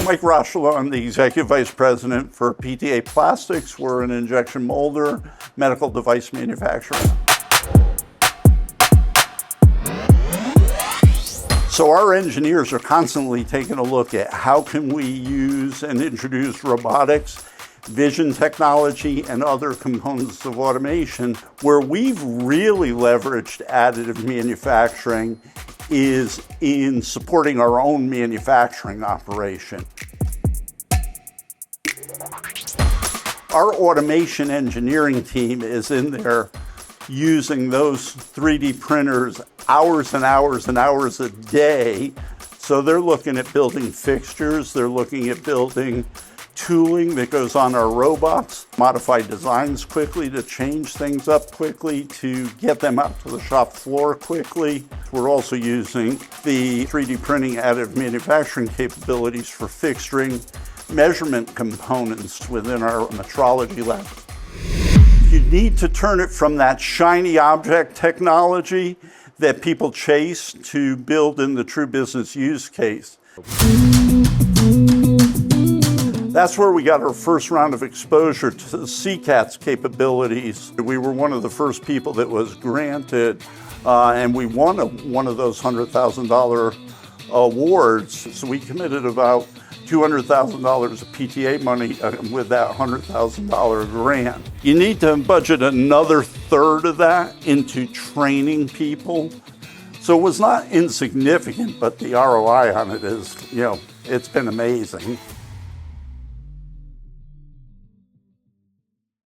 Mike Rocheleau, I'm the Executive Vice President for PTA Plastics. We're an injection molder, medical device manufacturer. So our engineers are constantly taking a look at how can we use and introduce robotics, vision technology, and other components of automation. Where we've really leveraged additive manufacturing is in supporting our own manufacturing operation. Our automation engineering team is in there using those 3D printers hours and hours and hours a day. So they're looking at building fixtures, they're looking at building tooling that goes on our robots, modify designs quickly to change things up quickly, to get them out to the shop floor quickly. We're also using the 3D printing additive manufacturing capabilities for fixturing measurement components within our metrology lab. You need to turn it from that shiny object technology that people chase to build in the true business use case. That's where we got our first round of exposure to CCAT's capabilities. We were one of the first people that was granted, and we won one of those $100,000 awards. So we committed about $200,000 of PTA money with that $100,000 grant. You need to budget another third of that into training people. So it was not insignificant, but the ROI on it is, it's been amazing.